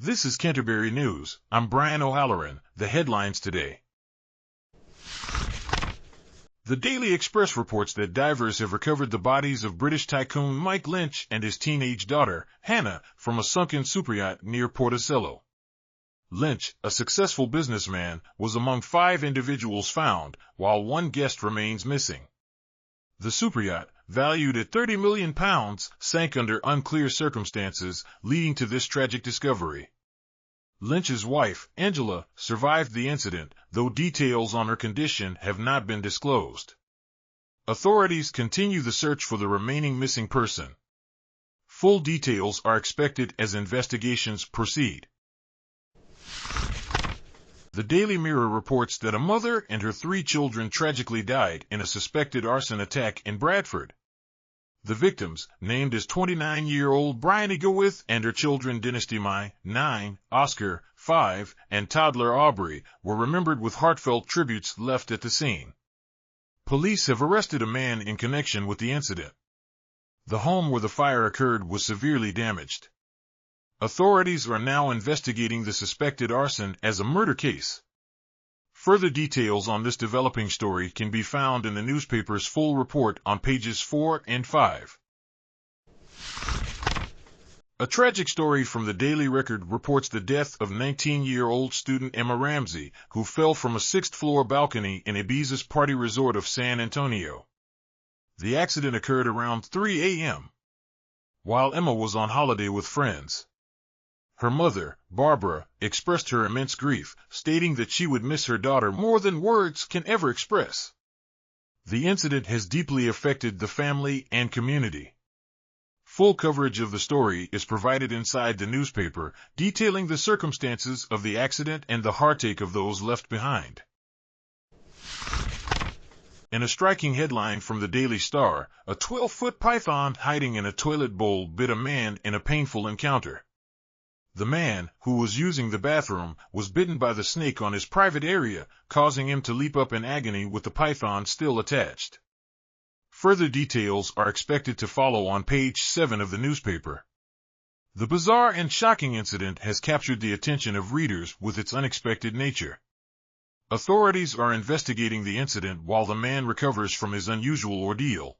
This is Canterbury News. I'm Brian O'Halloran. The headlines today. The Daily Express reports that divers have recovered the bodies of British tycoon Mike Lynch and his teenage daughter, Hannah, from a sunken superyacht near Portocello. Lynch, a successful businessman, was among 5 individuals found, while one guest remains missing. The superyacht, valued at £30 million, sank under unclear circumstances, leading to this tragic discovery. Lynch's wife, Angela, survived the incident, though details on her condition have not been disclosed. Authorities continue the search for the remaining missing person. Full details are expected as investigations proceed. The Daily Mirror reports that a mother and her 3 children tragically died in a suspected arson attack in Bradford. The victims, named as 29-year-old Bryony Gowith and her children Dynasty Mai, 9, Oscar, 5, and toddler Aubrey, were remembered with heartfelt tributes left at the scene. Police have arrested a man in connection with the incident. The home where the fire occurred was severely damaged. Authorities are now investigating the suspected arson as a murder case. Further details on this developing story can be found in the newspaper's full report on pages 4 and 5. A tragic story from the Daily Record reports the death of 19-year-old student Emma Ramsey, who fell from a 6th-floor balcony in Ibiza's party resort of San Antonio. The accident occurred around 3 a.m. while Emma was on holiday with friends. Her mother, Barbara, expressed her immense grief, stating that she would miss her daughter more than words can ever express. The incident has deeply affected the family and community. Full coverage of the story is provided inside the newspaper, detailing the circumstances of the accident and the heartache of those left behind. In a striking headline from the Daily Star, a 12-foot python hiding in a toilet bowl bit a man in a painful encounter. The man, who was using the bathroom, was bitten by the snake on his private area, causing him to leap up in agony with the python still attached. Further details are expected to follow on page 7 of the newspaper. The bizarre and shocking incident has captured the attention of readers with its unexpected nature. Authorities are investigating the incident while the man recovers from his unusual ordeal.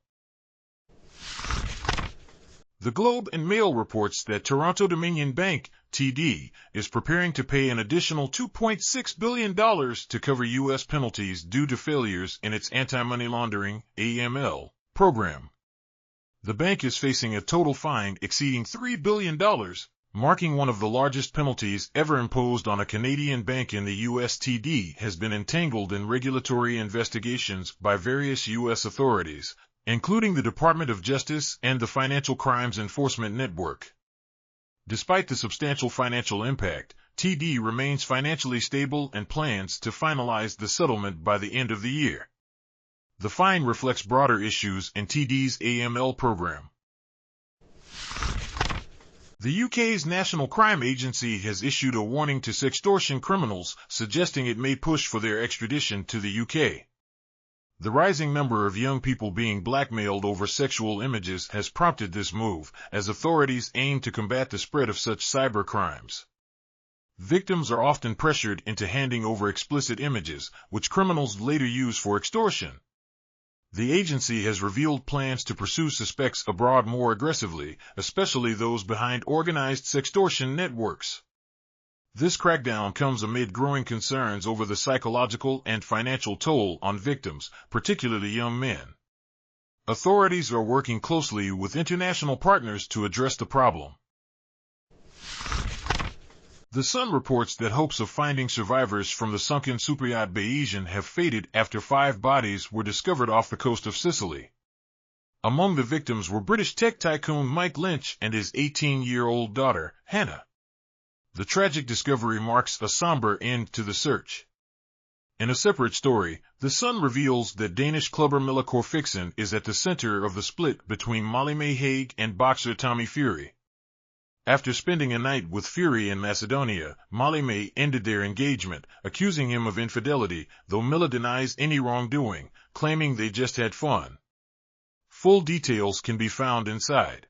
The Globe and Mail reports that Toronto Dominion Bank, TD, is preparing to pay an additional $2.6 billion to cover U.S. penalties due to failures in its anti-money laundering (AML) program. The bank is facing a total fine exceeding $3 billion, marking one of the largest penalties ever imposed on a Canadian bank in the U.S. TD has been entangled in regulatory investigations by various U.S. authorities, including the Department of Justice and the Financial Crimes Enforcement Network. Despite the substantial financial impact, TD remains financially stable and plans to finalize the settlement by the end of the year. The fine reflects broader issues in TD's AML program. The UK's National Crime Agency has issued a warning to sextortion criminals, suggesting it may push for their extradition to the UK. The rising number of young people being blackmailed over sexual images has prompted this move, as authorities aim to combat the spread of such cyber crimes. Victims are often pressured into handing over explicit images, which criminals later use for extortion. The agency has revealed plans to pursue suspects abroad more aggressively, especially those behind organized sextortion networks. This crackdown comes amid growing concerns over the psychological and financial toll on victims, particularly young men. Authorities are working closely with international partners to address the problem. The Sun reports that hopes of finding survivors from the sunken superyacht Bayesian have faded after 5 bodies were discovered off the coast of Sicily. Among the victims were British tech tycoon Mike Lynch and his 18-year-old daughter, Hannah. The tragic discovery marks a somber end to the search. In a separate story, The Sun reveals that Danish clubber Mille Corfixen is at the center of the split between Molly-Mae Hague and boxer Tommy Fury. After spending a night with Fury in Macedonia, Molly-Mae ended their engagement, accusing him of infidelity, though Mille denies any wrongdoing, claiming they just had fun. Full details can be found inside.